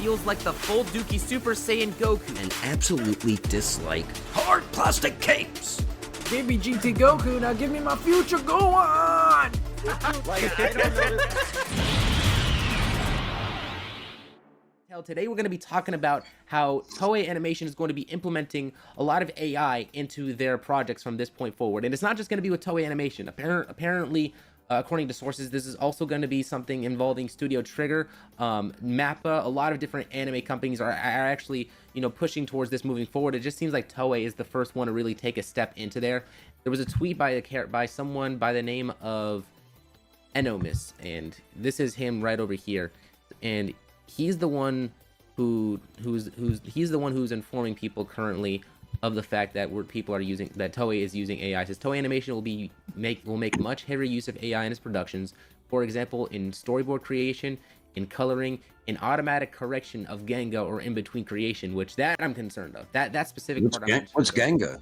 feels like the full Dookie Super Saiyan Goku. And absolutely dislike hard plastic capes. Give me GT Goku, now give me my future, go on! Like, I don't know. Today we're going to be talking about how Toei Animation is going to be implementing a lot of AI into their projects from this point forward. And it's not just going to be with Toei Animation. Apparently, according to sources, this is also going to be something involving Studio Trigger, Mappa. A lot of different anime companies are actually, pushing towards this moving forward. It just seems like Toei is the first one to really take a step into there. There was a tweet by someone by the name of Enomis, and this is him right over here. And he's the one who's informing people currently of the fact that Toei is using AI. Says Toei Animation will make much heavier use of AI in its productions. For example, in storyboard creation, in coloring, in automatic correction of Genga or in between creation, which that I'm concerned of. That specific part. What's Genga?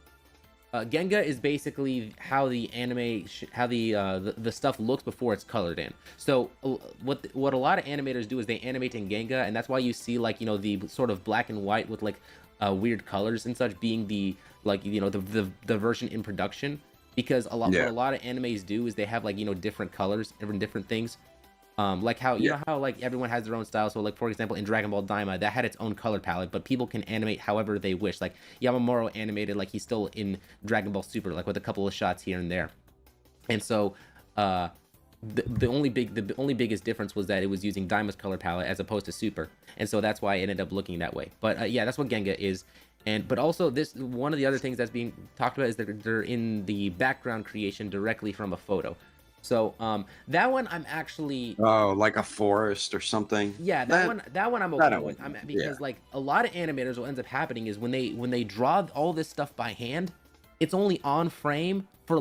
Genga is basically how the anime, the stuff looks before it's colored in. So what a lot of animators do is they animate in Genga, and that's why you see the sort of black and white with weird colors and such being the version in production, because what a lot of animes do is they have different colors and different things. Like how how everyone has their own style. So for example, in Dragon Ball Daima, that had its own color palette, but people can animate however they wish. Like Yamamuro animated like he's still in Dragon Ball Super, with a couple of shots here and there. And so the only biggest difference was that it was using Daima's color palette as opposed to Super, and so that's why it ended up looking that way. But that's what Genga is. But also one of the other things that's being talked about is that they're in the background creation directly from a photo. So that one I'm actually like a forest or something. Yeah, that one I'm okay with. Because a lot of animators, what ends up happening is when they draw all this stuff by hand, it's only on frame for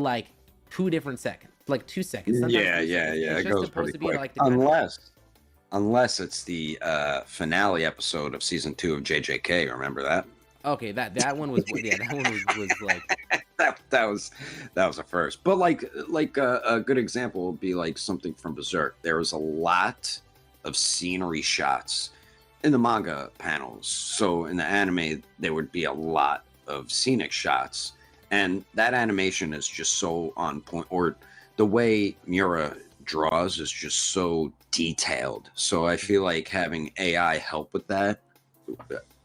2 different seconds, 2 seconds. Sometimes it goes pretty quick. Unless it's the finale episode of season 2 of JJK. Remember that? Okay, that one was that one was that was a first. But a good example would be something from Berserk. There was a lot of scenery shots in the manga panels. So in the anime, there would be a lot of scenic shots, and that animation is just so on point. Or the way Miura draws is just so detailed. So I feel like having AI help with that,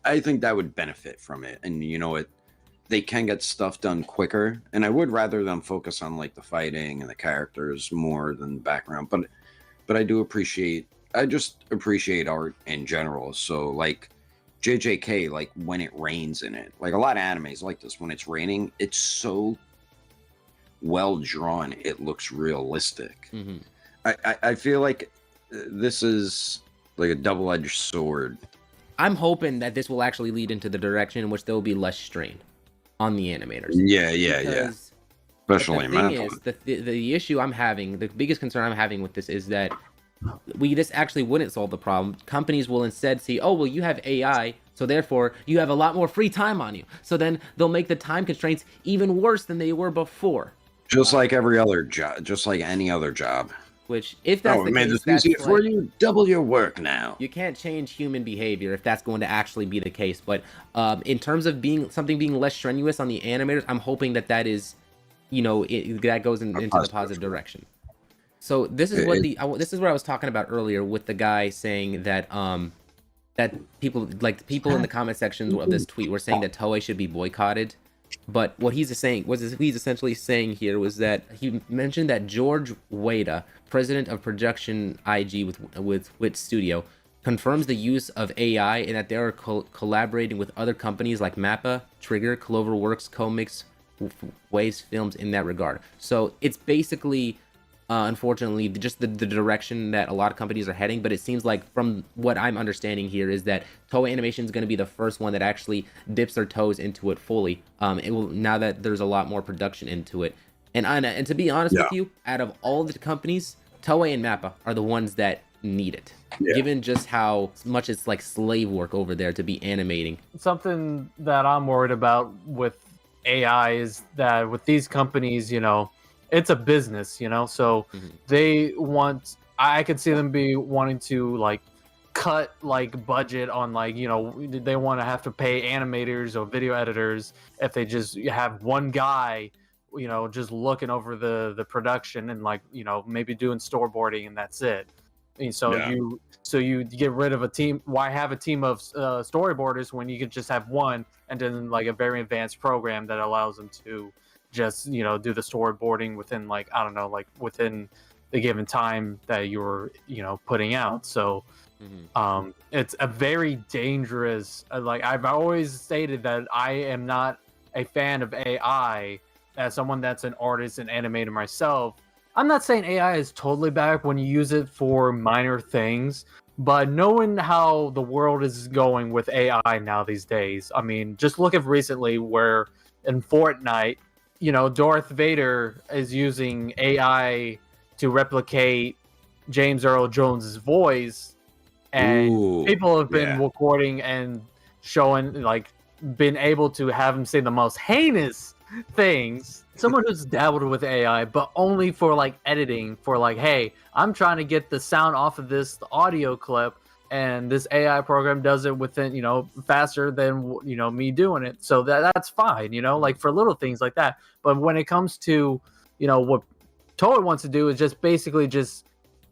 I think that would benefit from it. And they can get stuff done quicker, and I would rather them focus on the fighting and the characters more than the background. But I just appreciate art in general. So JJK, when it rains in it, a lot of animes like this, when it's raining, it's so well drawn, it looks realistic. Mm-hmm. I feel like this is a double-edged sword. I'm hoping that this will actually lead into the direction in which there will be less strain on the animators. Yeah. Especially in Mappa. The issue I'm having, the biggest concern I'm having with this is that this actually wouldn't solve the problem. Companies will instead see, oh, well, you have AI, so therefore you have a lot more free time on you. So then they'll make the time constraints even worse than they were before. Just like every other job, just like any other job. Which, if that's the case, that's easier for you. Double your work now. You can't change human behavior if that's going to actually be the case. But in terms of something being less strenuous on the animators, I'm hoping that is, that goes into the positive direction. So this is this is what I was talking about earlier with the guy saying that that people in the comment sections of this tweet were saying that Toei should be boycotted. But what he's essentially saying here was that he mentioned that George Wada, president of Production IG with Wit Studio, confirms the use of AI and that they are collaborating with other companies like Mappa, Trigger, Cloverworks, Comics, Waves Films in that regard. So it's basically, unfortunately, just the direction that a lot of companies are heading. But it seems like, from what I'm understanding here, is that Toei Animation is going to be the first one that actually dips their toes into it fully. It will, now that there's a lot more production into it. And to be honest with you, out of all the companies, Toei and Mappa are the ones that need it, given just how much it's slave work over there to be animating. Something that I'm worried about with AI is that with these companies, it's a business, so they want, I could see them be wanting to cut like budget on like, you know, they want to have to pay animators or video editors if they just have one guy, you know, just looking over the production and like, you know, maybe doing storyboarding and that's it. And so you get rid of a team. Why have a team of storyboarders when you could just have one and then like a very advanced program that allows them to just, you know, do the storyboarding within like, I don't know, like within the given time that you're, you know, putting out. So it's a very dangerous, like I've always stated that I am not a fan of AI. As someone that's an artist and animator myself, I'm not saying AI is totally bad when you use it for minor things, but knowing how the world is going with AI now these days, I mean, just look at recently where in Fortnite, you know, Darth Vader is using AI to replicate James Earl Jones's voice, and people have been recording and showing, like, been able to have him say the most heinous things. Someone who's dabbled with AI, but only for like editing, for like, hey, I'm trying to get the sound off of this audio clip, and this AI program does it within, you know, faster than, you know, me doing it. So that's fine, you know, like for little things like that. But when it comes to, you know, what Toei wants to do is just basically just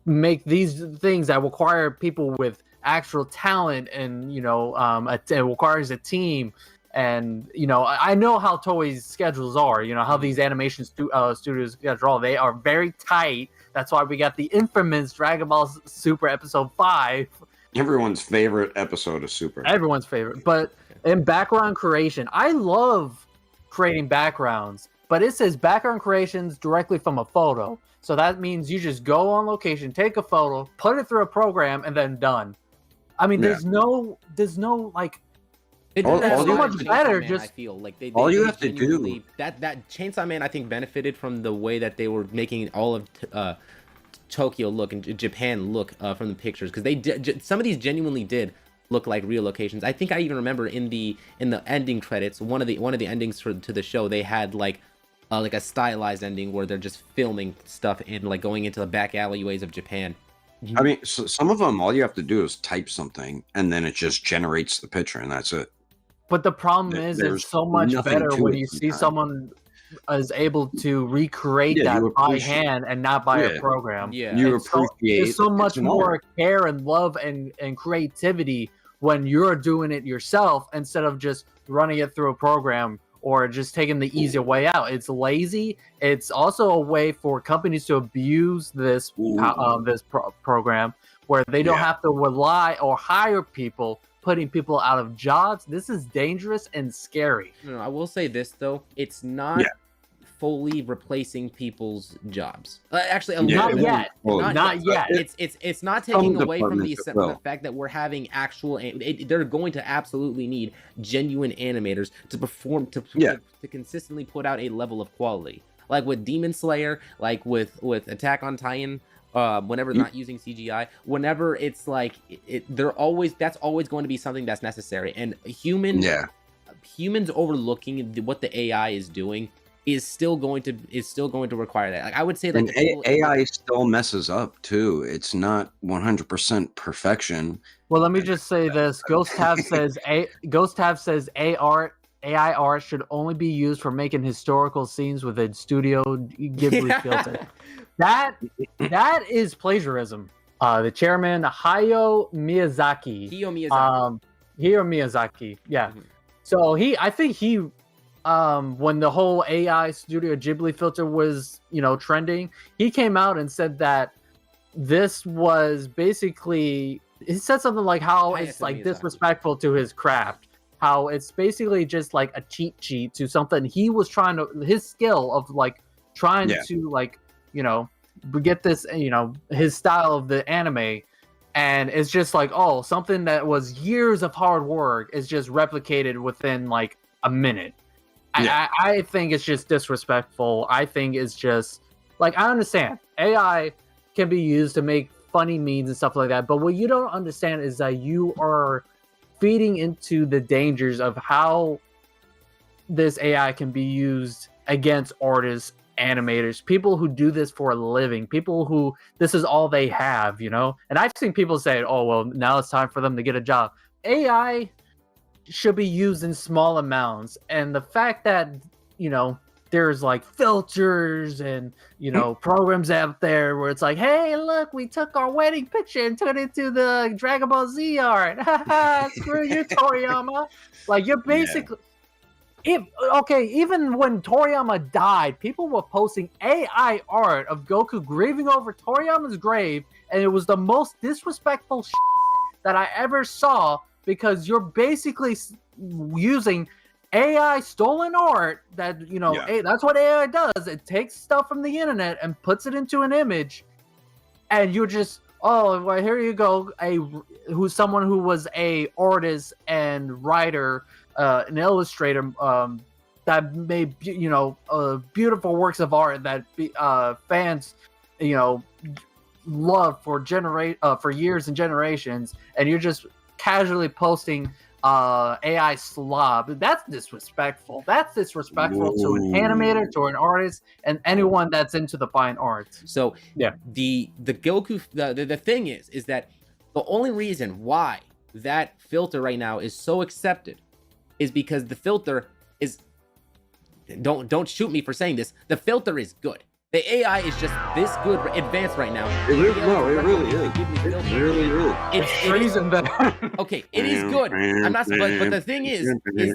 make these things that require people with actual talent, and, you know, it requires a team. And, you know, I know how Toei's schedules are, you know, how these animation studios schedule. They are very tight. That's why we got the infamous Dragon Ball Super Episode 5. Everyone's favorite episode of Super. Everyone's favorite. But in background creation, I love creating backgrounds, but it says background creations directly from a photo. So that means you just go on location, take a photo, put it through a program, and then done. I mean, there's no like, it's so much better. Man, just I feel like they all you have to do that Chainsaw Man, I think, benefited from the way that they were making all of Tokyo look and Japan look from the pictures, because they did, some of these genuinely did look like real locations. I think I even remember in the ending credits, one of the endings to the show, they had like a stylized ending where they're just filming stuff and like going into the back alleyways of Japan. I mean, so some of them, all you have to do is type something, and then it just generates the picture, and that's it. But the problem is, it's so much better when you see someone is able to recreate that by hand and not by a program. Yeah, you appreciate. There's so much more care and love and creativity when you're doing it yourself instead of just running it through a program or just taking the easier way out. It's lazy. It's also a way for companies to abuse this program, where they don't have to rely or hire people, putting people out of jobs. This is dangerous and scary. No, I will say this though, it's not fully replacing people's jobs. Actually, not yet. Not yet. It's not taking away from the fact that we're having actual. They're going to absolutely need genuine animators to perform to consistently put out a level of quality, like with Demon Slayer, like with Attack on Titan. Whenever not using CGI, whenever it's like that's always going to be something that's necessary. And humans overlooking what the AI is doing is still going to require that. Like I would say, like AI still messes up too. It's not 100% perfection. Well, let me just say this: Ghost Tab says AI art should only be used for making historical scenes with a Studio Ghibli filter. That is plagiarism. The chairman, Hayao Miyazaki. Yeah. Mm-hmm. So I think he when the whole AI Studio Ghibli filter was, you know, trending, he came out and said that this was basically, he said something like how it's like disrespectful to his craft. How it's basically just like a cheat sheet to something he was trying to, his skill of like trying to like, you know, get this, you know, his style of the anime, and it's just like, oh, something that was years of hard work is just replicated within like a minute. I think it's just disrespectful. I think it's just like, I understand AI can be used to make funny memes and stuff like that, but what you don't understand is that you are feeding into the dangers of how this AI can be used against artists animators, people who do this for a living, people who this is all they have, you know? And I've seen people say, oh, well, now it's time for them to get a job. AI should be used in small amounts. And the fact that, you know, there's like filters and, you know, programs out there where it's like, hey, look, we took our wedding picture and turned it into the Dragon Ball Z art. Screw you, Toriyama. Like, you're basically... even when Toriyama died, people were posting AI art of Goku grieving over Toriyama's grave, and it was the most disrespectful shit that I ever saw, because you're basically using AI stolen art that, you know, that's what AI does. It takes stuff from the internet and puts it into an image, and you're just, oh, well, here you go, someone who was a artist and writer, an illustrator, that made, you know, beautiful works of art that fans, you know, love for years and generations, and you're just casually posting AI slob. That's disrespectful. That's disrespectful to an animator, to an artist, and anyone that's into the fine arts. So the Goku, the thing is that the only reason why that filter right now is so accepted is because the filter is, don't shoot me for saying this, the filter is good. The AI is just this good, advanced right now. It really is. It really is. It's reason that. Okay, it is good. I'm not, but the thing is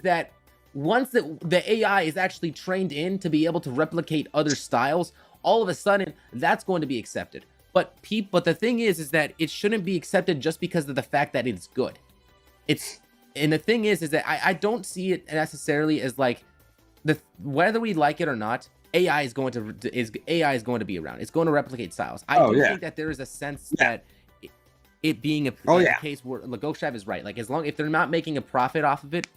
that once the AI is actually trained in to be able to replicate other styles, all of a sudden that's going to be accepted. But the thing is that it shouldn't be accepted just because of the fact that it's good. And the thing is that I don't see it necessarily as like whether we like it or not, AI is going to be around. It's going to replicate styles. I think that there is a sense that it being a case where Lagoshav is right. Like, as long if they're not making a profit off of it,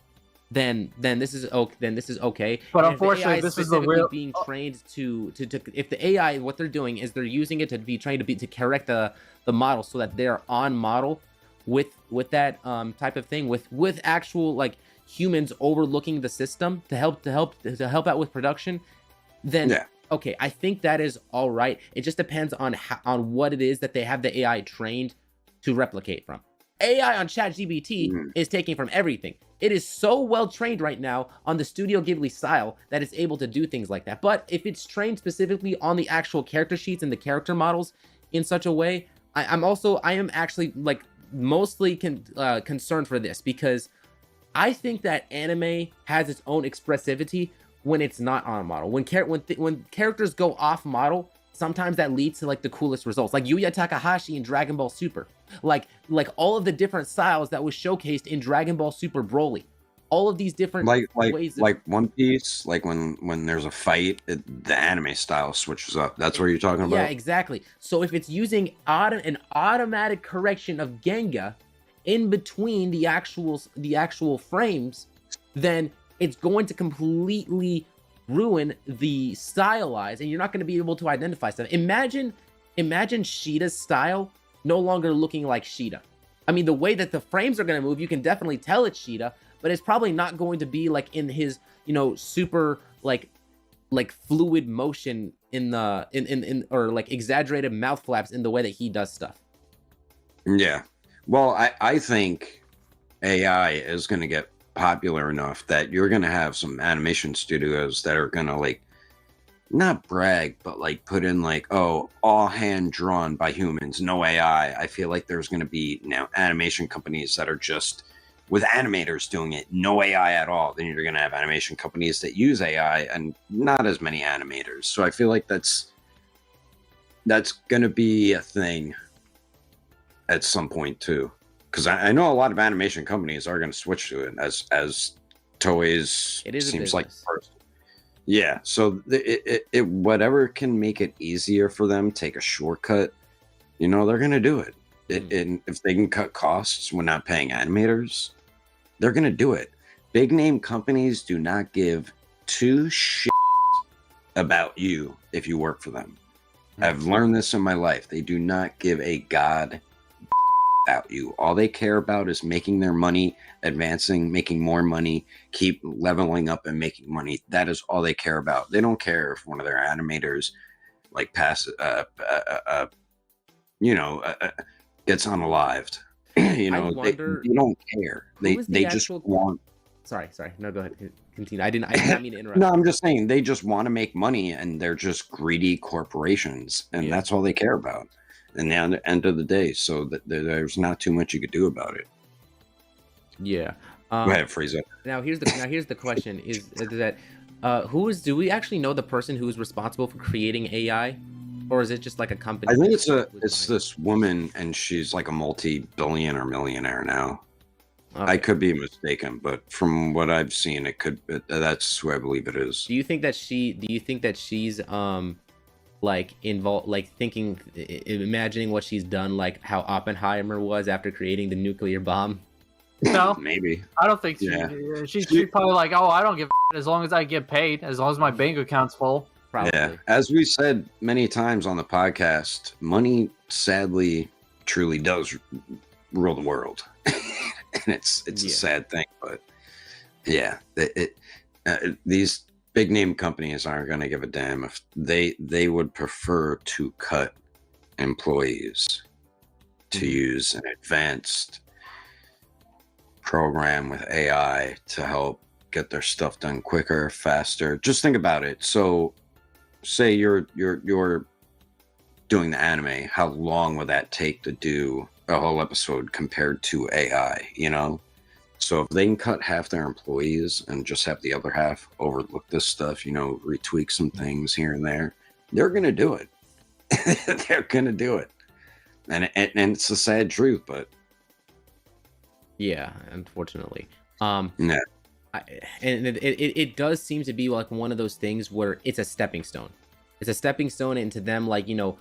then this is okay. But unfortunately, this is the real being trained to if the AI, what they're doing is they're using it to be trained to correct the model so that they're on model with that type of thing, with actual like humans overlooking the system to help out with production, then okay, I think that is all right. It just depends on what it is that they have the AI trained to replicate from. AI on ChatGPT is taking from everything. It is so well trained right now on the Studio Ghibli style that it's able to do things like that. But if it's trained specifically on the actual character sheets and the character models in such a way, I am actually like mostly concerned for this, because I think that anime has its own expressivity when it's not on a model. When characters go off model, sometimes that leads to like the coolest results, like Yuya Takahashi in Dragon Ball Super, like all of the different styles that was showcased in Dragon Ball Super Broly, all of these different ways like One Piece, like when there's a fight, the anime style switches up. That's what you're talking about. Yeah, exactly. So if it's using an automatic correction of Genga in between the actual frames, then it's going to completely ruin the stylized, and you're not going to be able to identify stuff. Imagine Sheeta's style no longer looking like Sheeta. I mean, the way that the frames are going to move, you can definitely tell it's Sheeta, but it's probably not going to be like in his, you know, super like fluid motion in or like exaggerated mouth flaps in the way that he does stuff. Yeah. Well, I think AI is going to get popular enough that you're going to have some animation studios that are going to like not brag, but like put in like, oh, all hand drawn by humans, no AI. I feel like there's going to be now animation companies that are just with animators doing it, no AI at all. Then you're going to have animation companies that use AI and not as many animators. So I feel like that's going to be a thing at some point too, because I know a lot of animation companies are going to switch to it as Toei's seems like first. Yeah, so it whatever can make it easier for them, take a shortcut, you know, they're going to do it. And if they can cut costs when not paying animators, they're going to do it. Big name companies do not give two shits about you if you work for them. I've learned this in my life. They do not give a god about you. All they care about is making their money, advancing, making more money, keep leveling up and making money. That is all they care about. They don't care if one of their animators like gets unalived. You know, they don't care. They just want. Sorry. No, go ahead. Continue. I did not mean to interrupt. No, I'm just saying they just want to make money, and they're just greedy corporations, and that's all they care about. And at the end of the day, so that there's not too much you could do about it. Yeah. Go ahead, Frieza. Now here's the question: is that do we actually know the person who is responsible for creating AI, or is it just like a company? I think it's this woman, and she's like a multi-billion or millionaire now. Okay. I could be mistaken, but from what I've seen, that's who I believe it is. Do you think that she's like involved, like thinking, imagining what she's done, like how Oppenheimer was after creating the nuclear bomb? No, maybe. I don't think she's probably like, oh, I don't give a as long as I get paid, as long as my bank account's full. Probably. Yeah, as we said many times on the podcast, money sadly truly does rule the world. And it's a sad thing, but yeah, these big name companies aren't going to give a damn if they would prefer to cut employees to use an advanced program with AI to help get their stuff done quicker, faster. Just think about it. So say you're doing the anime, how long would that take to do a whole episode compared to AI, you know? So if they can cut half their employees and just have the other half overlook this stuff, you know, retweak some things here and there, they're going to do it. They're going to do it. And it's a sad truth, but yeah, unfortunately. Yeah. And it does seem to be like one of those things where it's a stepping stone. It's a stepping stone into them, like, you know,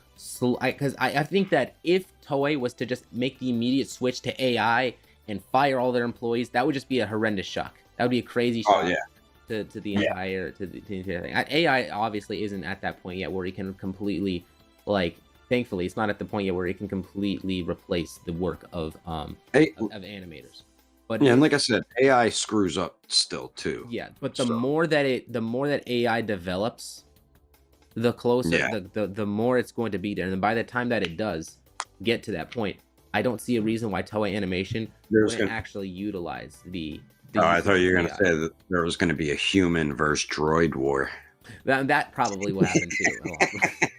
because I think that if Toei was to just make the immediate switch to AI and fire all their employees, that would just be a horrendous shock. That would be a crazy shock to the entire thing. AI obviously isn't at that point yet where it can completely, like, thankfully, it's not at the point yet where it can completely replace the work of animators. But yeah, and like I said, AI screws up still too. Yeah, but the more that AI develops, the closer the more it's going to be there. And by the time that it does get to that point, I don't see a reason why Toei Animation wouldn't actually utilize the I thought you were going to say that there was going to be a human versus droid war. That probably will happen too.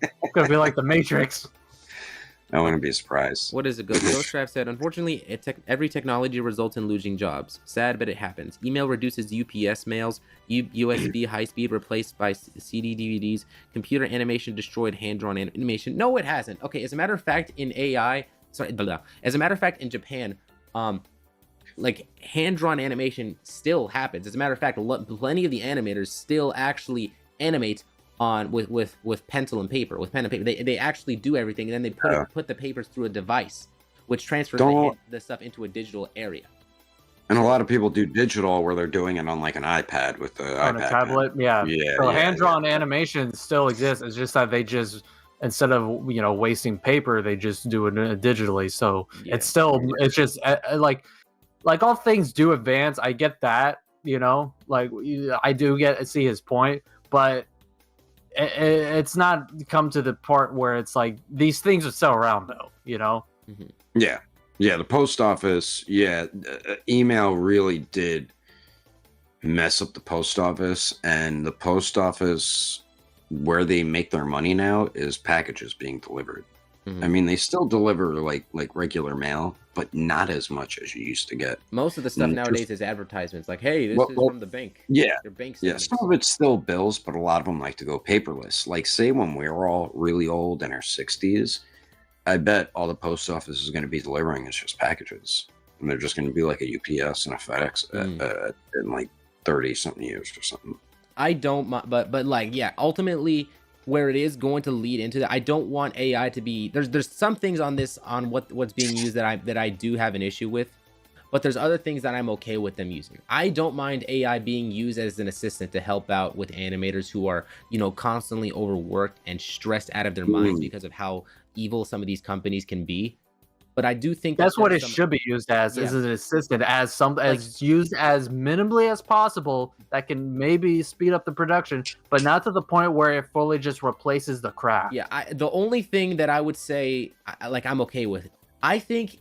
It's going to be like the Matrix. I wouldn't be surprised. What is it? Ghoststrap said, unfortunately, every technology results in losing jobs. Sad, but it happens. Email reduces UPS mails. USB high-speed replaced by CD DVDs. Computer animation destroyed hand-drawn animation. No, it hasn't. Okay, as a matter of fact, in Japan, like hand-drawn animation still happens. As a matter of fact, plenty of the animators still actually animate with pencil and paper, with pen and paper. They actually do everything, and then they put the papers through a device, which transfers the stuff into a digital area. And a lot of people do digital where they're doing it on like an iPad with the on iPad a tablet. So hand-drawn animation still exists. It's just that they just, instead of wasting paper, they just do it digitally. So it's still it's just like all things do advance. I get that, like I do see his point, but it's not come to the part where it's like these things are still around though, Mm-hmm. Yeah, the post office, email really did mess up the post office, and the post office where they make their money now is packages being delivered. Mm-hmm. I mean, they still deliver like regular mail, but not as much as you used to get. Most of the stuff nowadays is advertisements, like, "Hey, this is from the bank." Yeah, your bank statements. Some of it's still bills, but a lot of them like to go paperless. Like, say when we were all really old in our 60s, I bet all the post office is going to be delivering is just packages, and they're just going to be like a UPS and a FedEx in like 30-something years or something. I don't, but like, ultimately, where it is going to lead into that, I don't want AI to be there's some things on what's being used that I do have an issue with, but there's other things that I'm okay with them using. I don't mind AI being used as an assistant to help out with animators who are constantly overworked and stressed out of their minds because of how evil some of these companies can be. But I do think that's what it some, should be used as, Yeah. is an assistant, as used as minimally as possible that can maybe speed up the production, but not to the point where it fully just replaces the craft. Yeah, the only thing that I would say, like, I'm okay with, I think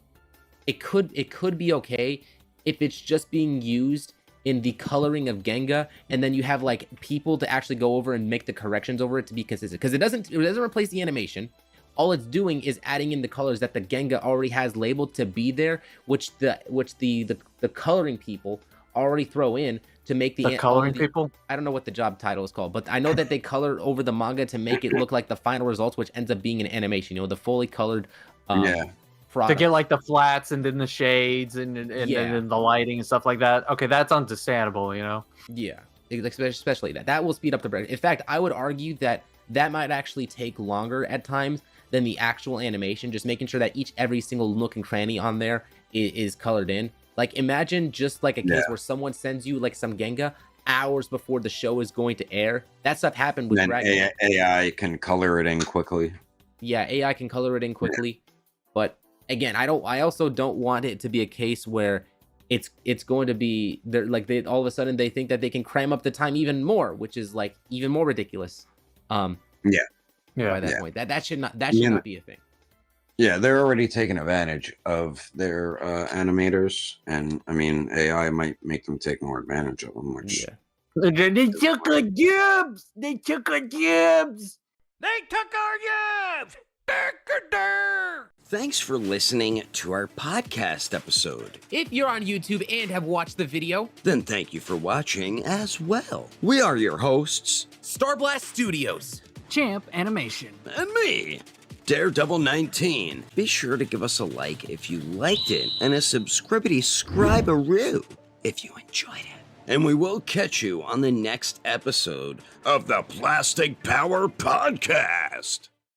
it could be okay if it's just being used in the coloring of Genga, and then you have like people to actually go over and make the corrections over it to be consistent, because it doesn't replace the animation. All it's doing is adding in the colors that the Genga already has labeled to be there, which the coloring people already throw in to make The coloring people? I don't know what the job title is called, but I know that they color over the manga to make it look like the final results, which ends up being an animation, the fully colored product. To get like the flats and then the shades and then the lighting and stuff like that. Okay, that's understandable, Yeah, especially that will speed up the production. In fact, I would argue that might actually take longer at times than the actual animation, just making sure that every single nook and cranny on there is colored in. Like, imagine just like a case where someone sends you like some Genga hours before the show is going to air. That stuff happened with Dragon. AI can color it in quickly. Yeah, AI can color it in quickly. But again, I also don't want it to be a case where it's going to be they all of a sudden they think that they can cram up the time even more, which is like even more ridiculous. By that point, that should not be a thing. Yeah, they're already taking advantage of their animators, and I mean AI might make them take more advantage of them. Which they took our jobs. They took our jobs. Thanks for listening to our podcast episode. If you're on YouTube and have watched the video, then thank you for watching as well. We are your hosts, Starblast Studios, Champ Animation, and me, Daredevil 19. Be sure to give us a like if you liked it, and a subscribe-a-roo if you enjoyed it. And we will catch you on the next episode of the Plastic Power Podcast.